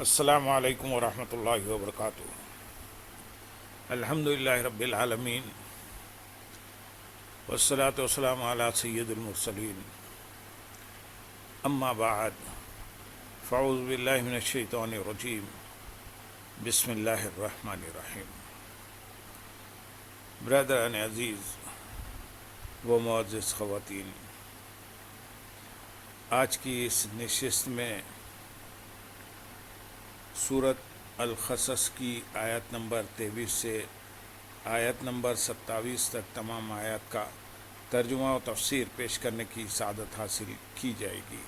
السلام علیکم ورحمۃ اللہ وبرکاتہ۔ الحمدللہ رب العالمین، والصلاة والسلام علی سید المرسلین، اما بعد فاعوذ باللہ من الشیطان الرجیم، بسم اللہ الرحمن الرحیم۔ برادران عزیز و معزز خواتین، آج کی اس نشست میں سورت القصص کی آیت نمبر 23 سے آیت نمبر 27 تک تمام آیات کا ترجمہ و تفسیر پیش کرنے کی سعادت حاصل کی جائے گی۔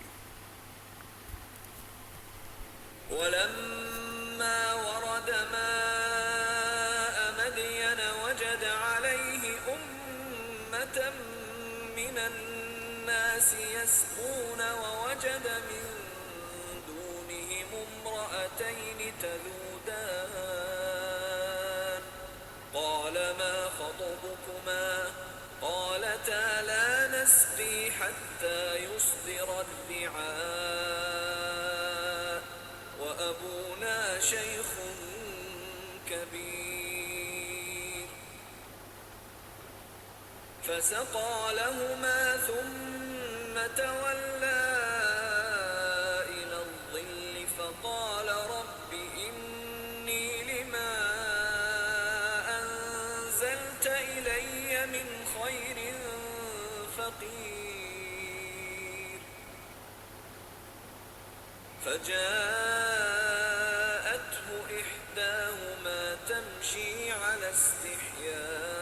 وَلَمَّا وَرَدَ مَاءَ مَدْيَنَ وَجَدَ عَلَيْهِ أُمَّةً مِّنَ النَّاسِ يَسْقُونَ وَوَجَدَ مِن دُونِهِمُ امْرَأَتَيْنِ تَذُودَانِ قَالَ مَا خَطْبُكُمَا قَالَتَا لَا نَسْقِي حَتَّى يُصْدِرَ الرِّعَاءُ وَأَبُونَا شَيْخٌ كَبِيرٌ فَسَقَىٰ لَهُمَا ثُمَّ تَوَلَّىٰ إِلَى الظِّلِّ فَقَالَ رَبِّ إِنِّي لِمَا أَنزَلْتَ إِلَيَّ مِنْ خَيْرٍ فَقِيرٌ فَجَاءَتْهُ إِحْدَاهُمَا تَمْشِي عَلَى اسْتِحْيَاءٍ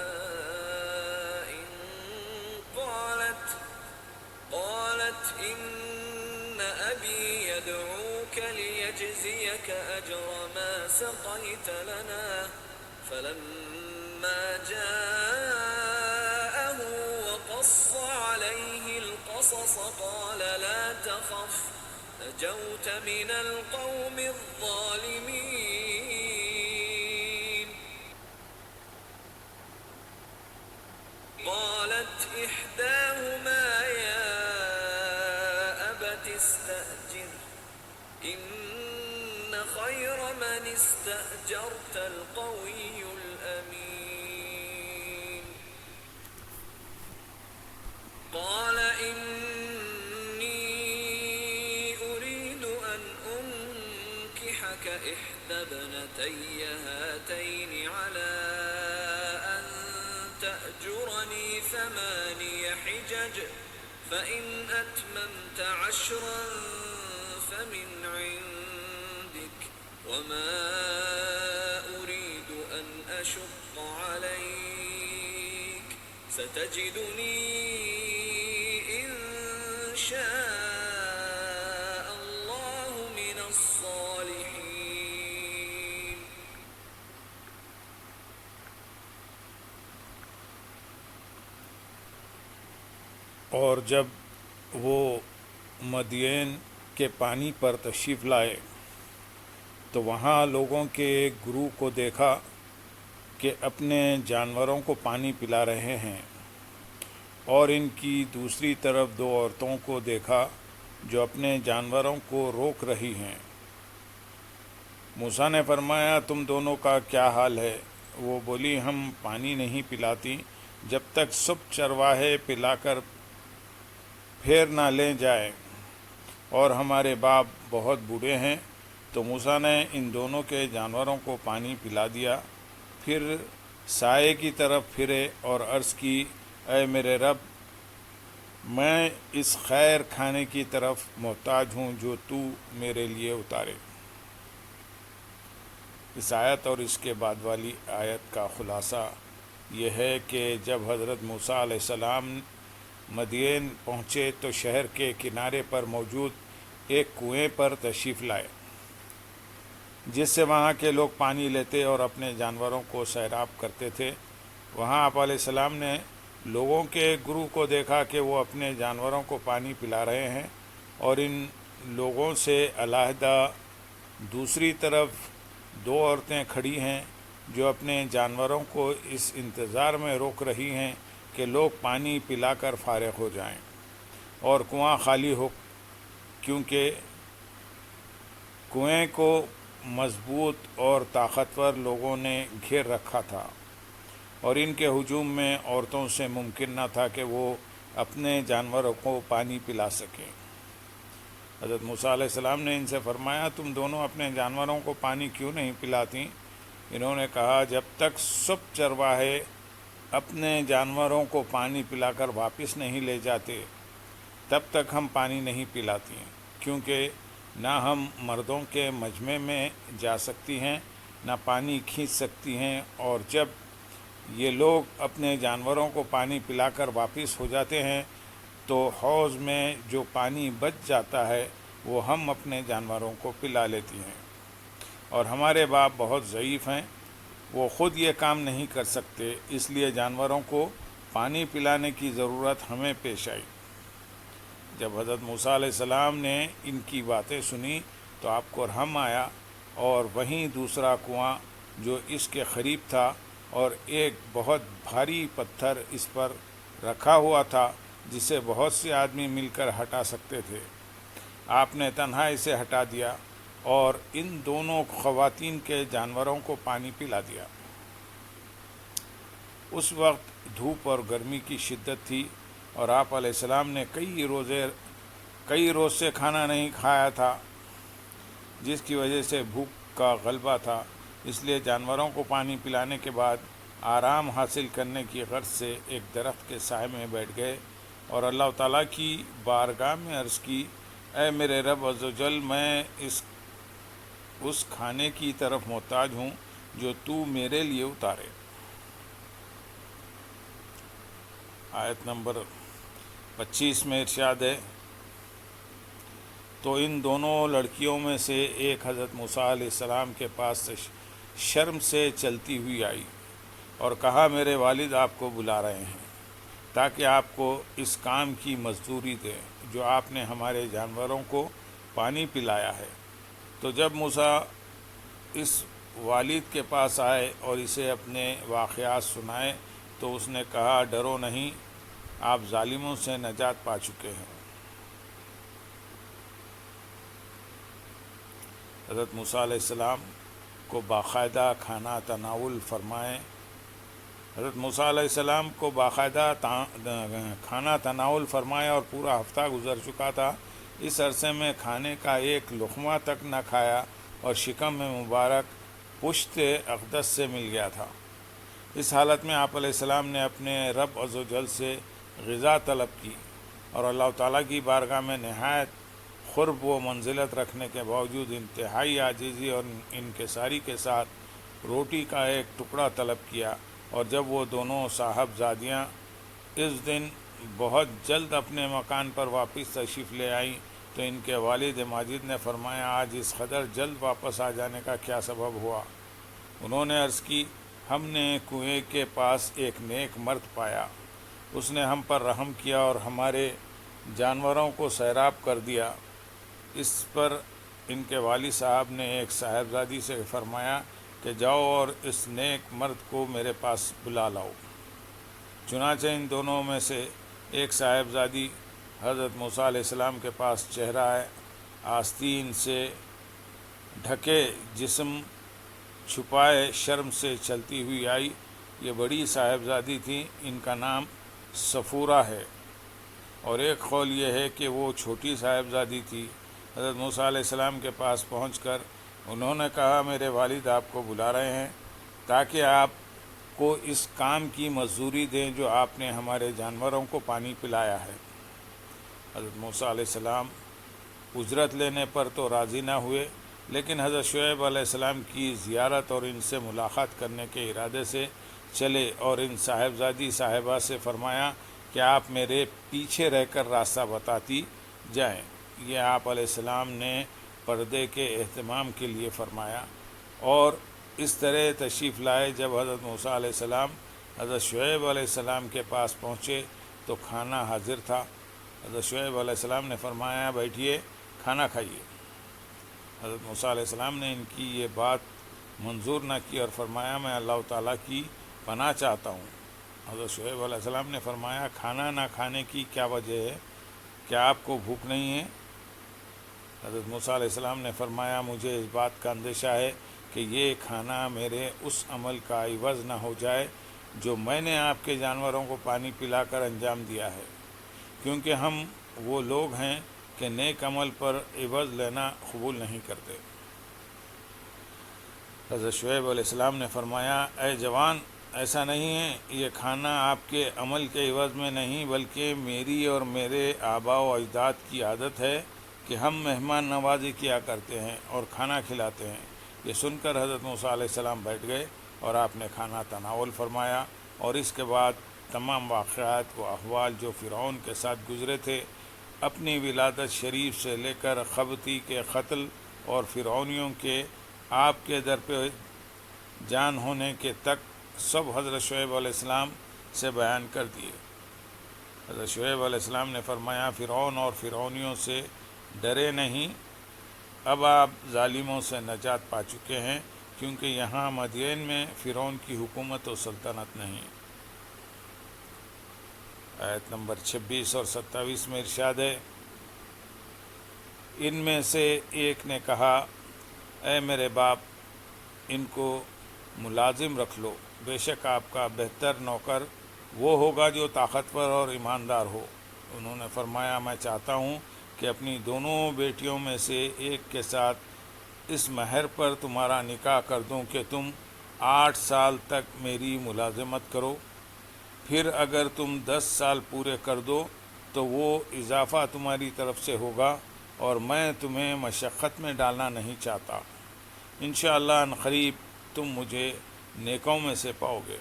قالت إِنَّ أَبِي يَدْعُوكَ لِيَجْزِيَكَ أَجْرَ مَا سَقَيْتَ لَنَا فَلَمَّا جَاءَهُ وَقَصَّ عَلَيْهِ الْقَصَصَ قَالَ لَا تَخَفْ نَجَوْتَ مِنَ الْقَوْمِ الظَّالِمِينَ قالت إحداهما يا أبت استأجره إن خير من استأجرت القوي الأمين قال إني أريد أن أنكحك إحدى ابنتي هاتين على أن تأجرني 8 حجج فإن أتممت 10 فمن عندك وما أريد أن أشق عليك ستجدني إن شاء الله من الصالحين اور جب وہ مدین کے پانی پر تشریف لائے تو وہاں لوگوں کے ایک گروہ کو دیکھا کہ اپنے جانوروں کو پانی پلا رہے ہیں، اور ان کی دوسری طرف 2 عورتوں کو دیکھا جو اپنے جانوروں کو روک رہی ہیں۔ موسیٰ نے فرمایا تم دونوں کا کیا حال ہے؟ وہ بولی ہم پانی نہیں پلاتی جب تک سب چرواہے پلا کر پھیر نہ لے جائیں، اور ہمارے باپ بہت بوڑھے ہیں۔ تو موسیٰ نے ان دونوں کے جانوروں کو پانی پلا دیا، پھر سائے کی طرف پھرے اور عرض کی اے میرے رب، میں اس خیر کھانے کی طرف محتاج ہوں جو تو میرے لیے اتارے۔ اس آیت اور اس کے بعد والی آیت کا خلاصہ یہ ہے کہ جب حضرت موسیٰ علیہ السلام مدین پہنچے تو شہر کے کنارے پر موجود ایک کنویں پر تشریف لائے، جس سے وہاں کے لوگ پانی لیتے اور اپنے جانوروں کو سیراب کرتے تھے۔ وہاں آپ علیہ السلام نے لوگوں کے ایک گروہ کو دیکھا کہ وہ اپنے جانوروں کو پانی پلا رہے ہیں، اور ان لوگوں سے علیحدہ دوسری طرف 2 عورتیں کھڑی ہیں جو اپنے جانوروں کو اس انتظار میں روک رہی ہیں کہ لوگ پانی پلا کر فارغ ہو جائیں اور کنواں خالی ہو، کیونکہ کنویں کو مضبوط اور طاقتور لوگوں نے گھیر رکھا تھا اور ان کے ہجوم میں عورتوں سے ممکن نہ تھا کہ وہ اپنے جانوروں کو پانی پلا سکیں۔ حضرت موسیٰ علیہ السلام نے ان سے فرمایا، تم دونوں اپنے جانوروں کو پانی کیوں نہیں پلاتی؟ انہوں نے کہا، جب تک سب چرواہے اپنے جانوروں کو پانی پلا کر واپس نہیں لے جاتے تب تک ہم پانی نہیں پلاتی ہیں، کیونکہ نہ ہم مردوں کے مجمع میں جا سکتی ہیں نہ پانی کھینچ سکتی ہیں، اور جب یہ لوگ اپنے جانوروں کو پانی پلا کر واپس ہو جاتے ہیں تو حوض میں جو پانی بچ جاتا ہے وہ ہم اپنے جانوروں کو پلا لیتی ہیں، اور ہمارے باپ بہت ضعیف ہیں، وہ خود یہ کام نہیں کر سکتے، اس لیے جانوروں کو پانی پلانے کی ضرورت ہمیں پیش آئی۔ جب حضرت موسیٰ علیہ السلام نے ان کی باتیں سنی تو آپ کو رحم آیا، اور وہیں دوسرا کنواں جو اس کے قریب تھا اور ایک بہت بھاری پتھر اس پر رکھا ہوا تھا جسے بہت سے آدمی مل کر ہٹا سکتے تھے، آپ نے تنہا اسے ہٹا دیا اور ان دونوں خواتین کے جانوروں کو پانی پلا دیا۔ اس وقت دھوپ اور گرمی کی شدت تھی اور آپ علیہ السلام نے کئی روز سے کھانا نہیں کھایا تھا، جس کی وجہ سے بھوک کا غلبہ تھا، اس لیے جانوروں کو پانی پلانے کے بعد آرام حاصل کرنے کی غرض سے ایک درخت کے سائے میں بیٹھ گئے اور اللہ تعالیٰ کی بارگاہ میں عرض کی، اے میرے رب عز و جل، میں اس کھانے کی طرف محتاج ہوں جو تو میرے لیے اتارے۔ آیت نمبر 25 میں ارشاد ہے، تو ان دونوں لڑکیوں میں سے ایک حضرت موسیٰ علیہ السلام کے پاس سے شرم سے چلتی ہوئی آئی اور کہا، میرے والد آپ کو بلا رہے ہیں تاکہ آپ کو اس کام کی مزدوری دیں جو آپ نے ہمارے جانوروں کو پانی پلایا ہے۔ تو جب موسیٰ اس والد کے پاس آئے اور اسے اپنے واقعات سنائے تو اس نے کہا، ڈرو نہیں، آپ ظالموں سے نجات پا چکے ہیں۔ حضرت موسیٰ علیہ السلام کو باقاعدہ کھانا تناول فرمائے۔ حضرت موسیٰ علیہ السلام کو باقاعدہ کھانا تناول فرمایا اور پورا ہفتہ گزر چکا تھا، اس عرصے میں کھانے کا ایک لقمہ تک نہ کھایا اور شکم میں مبارک پشت اقدس سے مل گیا تھا۔ اس حالت میں آپ علیہ السلام نے اپنے رب عز و جل سے غذا طلب کی اور اللہ تعالیٰ کی بارگاہ میں نہایت قرب و منزلت رکھنے کے باوجود انتہائی عاجزی اور انکساری کے ساتھ روٹی کا ایک ٹکڑا طلب کیا، اور جب وہ دونوں صاحبزادیاں اس دن بہت جلد اپنے مکان پر واپس تشریف لے آئیں تو ان کے والد ماجد نے فرمایا، آج اس قدر جلد واپس آ جانے کا کیا سبب ہوا؟ انہوں نے عرض کی، ہم نے کنویں کے پاس ایک نیک مرد پایا، اس نے ہم پر رحم کیا اور ہمارے جانوروں کو سیراب کر دیا۔ اس پر ان کے والد صاحب نے ایک صاحبزادی سے فرمایا کہ جاؤ اور اس نیک مرد کو میرے پاس بلا لاؤ۔ چنانچہ ان دونوں میں سے ایک صاحبزادی حضرت موسیٰ علیہ السلام کے پاس چہرہ آستین سے ڈھکے جسم چھپائے شرم سے چلتی ہوئی آئی۔ یہ بڑی صاحبزادی تھی، ان کا نام صفورہ ہے، اور ایک قول یہ ہے کہ وہ چھوٹی صاحبزادی تھی۔ حضرت موسیٰ علیہ السلام کے پاس پہنچ کر انہوں نے کہا، میرے والد آپ کو بلا رہے ہیں تاکہ آپ کو اس کام کی مزدوری دیں جو آپ نے ہمارے جانوروں کو پانی پلایا ہے۔ حضرت موسیٰ علیہ السلام اجرت لینے پر تو راضی نہ ہوئے، لیکن حضرت شعیب علیہ السلام کی زیارت اور ان سے ملاقات کرنے کے ارادے سے چلے اور ان صاحبزادی صاحبہ سے فرمایا کہ آپ میرے پیچھے رہ کر راستہ بتاتی جائیں۔ یہ آپ علیہ السلام نے پردے کے اہتمام کے لیے فرمایا، اور اس طرح تشریف لائے۔ جب حضرت موسیٰ علیہ السلام حضرت شعیب علیہ السلام کے پاس پہنچے تو کھانا حاضر تھا۔ حضرت شعیب علیہ السلام نے فرمایا، بیٹھیے، کھانا کھائیے۔ حضرت موسیٰ علیہ السلام نے ان کی یہ بات منظور نہ کی اور فرمایا، میں اللہ تعالیٰ کی پناہ چاہتا ہوں۔ حضرت شعیب علیہ السلام نے فرمایا، کھانا نہ کھانے کی کیا وجہ ہے؟ کیا آپ کو بھوک نہیں ہے؟ حضرت موسیٰ علیہ السلام نے فرمایا مجھے اس بات کا اندیشہ ہے کہ یہ کھانا میرے اس عمل کا عوض نہ ہو جائے جو میں نے آپ کے جانوروں کو پانی پلا کر انجام دیا ہے، کیونکہ ہم وہ لوگ ہیں کہ نیک عمل پر عوض لینا قبول نہیں کرتے۔ حضرت شعیب علیہ السلام نے فرمایا اے جوان، ایسا نہیں ہے، یہ کھانا آپ کے عمل کے عوض میں نہیں بلکہ میری اور میرے آباء و اجداد کی عادت ہے کہ ہم مہمان نوازی کیا کرتے ہیں اور کھانا کھلاتے ہیں۔ یہ سن کر حضرت موسیٰ علیہ السلام بیٹھ گئے اور آپ نے کھانا تناول فرمایا، اور اس کے بعد تمام واقعات و احوال جو فرعون کے ساتھ گزرے تھے، اپنی ولادت شریف سے لے کر قبطی کے قتل اور فرعونیوں کے آپ کے در پہ جان ہونے کے تک، سب حضرت شعیب علیہ السلام سے بیان کر دیے۔ حضرت شعیب علیہ السلام نے فرمایا فرعون اور فرعونیوں سے ڈرے نہیں، اب آپ ظالموں سے نجات پا چکے ہیں، کیونکہ یہاں مدین میں فرعون کی حکومت و سلطنت نہیں۔ آیت نمبر 26 اور 27 میں ارشاد ہے، ان میں سے ایک نے کہا اے میرے باپ، ان کو ملازم رکھ لو، بے شک آپ کا بہتر نوکر وہ ہوگا جو طاقتور اور ایماندار ہو۔ انہوں نے فرمایا میں چاہتا ہوں کہ اپنی دونوں بیٹیوں میں سے ایک کے ساتھ اس مہر پر تمہارا نکاح کر دوں کہ تم 8 سال تک میری ملازمت کرو، پھر اگر تم 10 سال پورے کر دو تو وہ اضافہ تمہاری طرف سے ہوگا، اور میں تمہیں مشقت میں ڈالنا نہیں چاہتا، انشاءاللہ ان قریب تم مجھے نیکوں میں سے پاؤ گے۔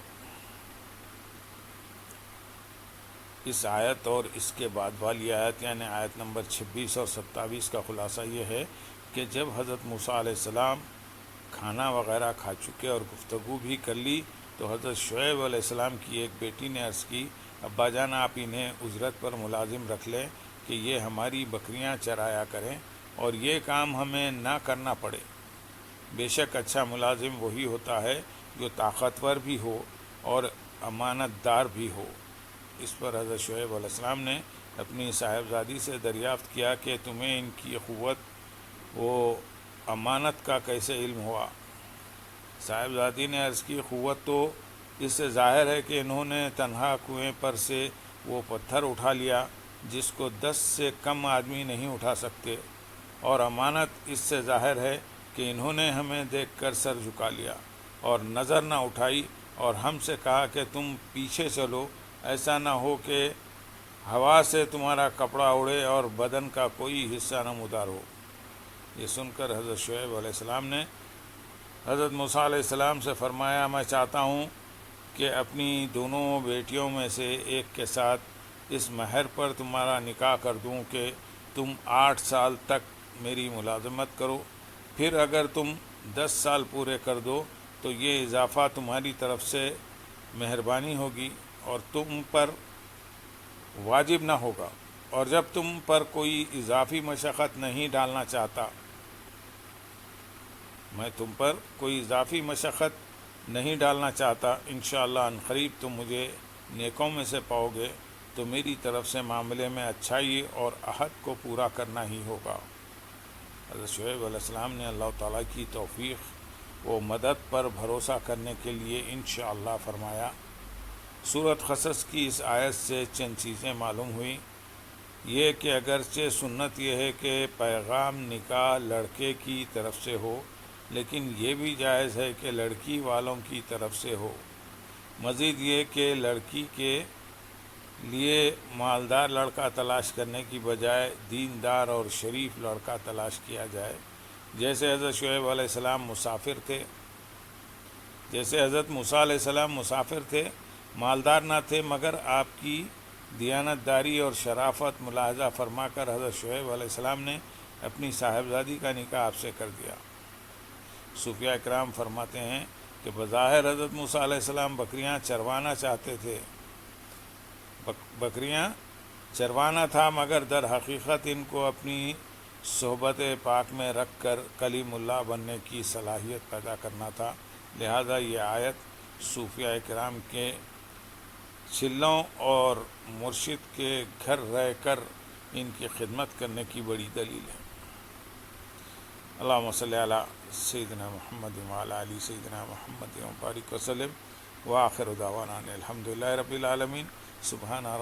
اس آیت اور اس کے بعد والی آیت یعنی آیت نمبر 26 اور 27 کا خلاصہ یہ ہے کہ جب حضرت موسیٰ علیہ السلام کھانا وغیرہ کھا چکے اور گفتگو بھی کر لی تو حضرت شعیب علیہ السلام کی ایک بیٹی نے عرض کی ابا جان آپ انہیں اجرت پر ملازم رکھ لیں کہ یہ ہماری بکریاں چرایا کریں اور یہ کام ہمیں نہ کرنا پڑے، بے شک اچھا ملازم وہی ہوتا ہے جو طاقتور بھی ہو اور امانت دار بھی ہو۔ اس پر حضرت شعیب علیہ السلام نے اپنی صاحبزادی سے دریافت کیا کہ تمہیں ان کی قوت و امانت کا کیسے علم ہوا؟ صاحبزادی نے عرض کی قوت تو اس سے ظاہر ہے کہ انہوں نے تنہا کنویں پر سے وہ پتھر اٹھا لیا جس کو 10 سے کم آدمی نہیں اٹھا سکتے، اور امانت اس سے ظاہر ہے کہ انہوں نے ہمیں دیکھ کر سر جھکا لیا اور نظر نہ اٹھائی اور ہم سے کہا کہ تم پیچھے چلو، ایسا نہ ہو کہ ہوا سے تمہارا کپڑا اڑے اور بدن کا کوئی حصہ نمودار ہو۔ یہ سن کر حضرت شعیب علیہ السلام نے حضرت موسیٰ علیہ السلام سے فرمایا میں چاہتا ہوں کہ اپنی دونوں بیٹیوں میں سے ایک کے ساتھ اس مہر پر تمہارا نکاح کر دوں کہ تم 8 سال تک میری ملازمت کرو، پھر اگر تم 10 سال پورے کر دو تو یہ اضافہ تمہاری طرف سے مہربانی ہوگی اور تم پر واجب نہ ہوگا، اور جب تم پر کوئی اضافی مشقت نہیں ڈالنا چاہتا، میں تم پر کوئی اضافی مشقت نہیں ڈالنا چاہتا، انشاءاللہ ان قریب تم مجھے نیکوں میں سے پاؤ گے، تو میری طرف سے معاملے میں اچھائی اور عہد کو پورا کرنا ہی ہوگا۔ حضرت شعیب علیہ السلام نے اللہ تعالیٰ کی توفیق و مدد پر بھروسہ کرنے کے لیے انشاءاللہ فرمایا۔ سورۃ قصص کی اس آیت سے چند چیزیں معلوم ہوئیں۔ یہ کہ اگرچہ سنت یہ ہے کہ پیغام نکاح لڑکے کی طرف سے ہو، لیکن یہ بھی جائز ہے کہ لڑکی والوں کی طرف سے ہو۔ مزید یہ کہ لڑکی کے لیے مالدار لڑکا تلاش کرنے کی بجائے دیندار اور شریف لڑکا تلاش کیا جائے، جیسے حضرت شعیب علیہ السلام مسافر تھے، جیسے حضرت موسیٰ علیہ السلام مسافر تھے، مالدار نہ تھے، مگر آپ کی دیانت داری اور شرافت ملاحظہ فرما کر حضرت شعیب علیہ السلام نے اپنی صاحبزادی کا نکاح آپ سے کر دیا۔ صوفیاء کرام فرماتے ہیں کہ بظاہر حضرت موسیٰ علیہ السلام بکریاں چروانا چاہتے تھے، بکریاں چروانا تھا، مگر در حقیقت ان کو اپنی صحبت پاک میں رکھ کر کلیم اللہ بننے کی صلاحیت پیدا کرنا تھا، لہذا یہ آیت صوفیاء کرام کے چلوں اور مرشد کے گھر رہ کر ان کی خدمت کرنے کی بڑی دلیل ہے۔ اللہم صلی علی سیدنا محمد وعلی آل سیدنا محمد وبارک وسلم وآخر دعوانا الحمدللہ رب العالمین سبحان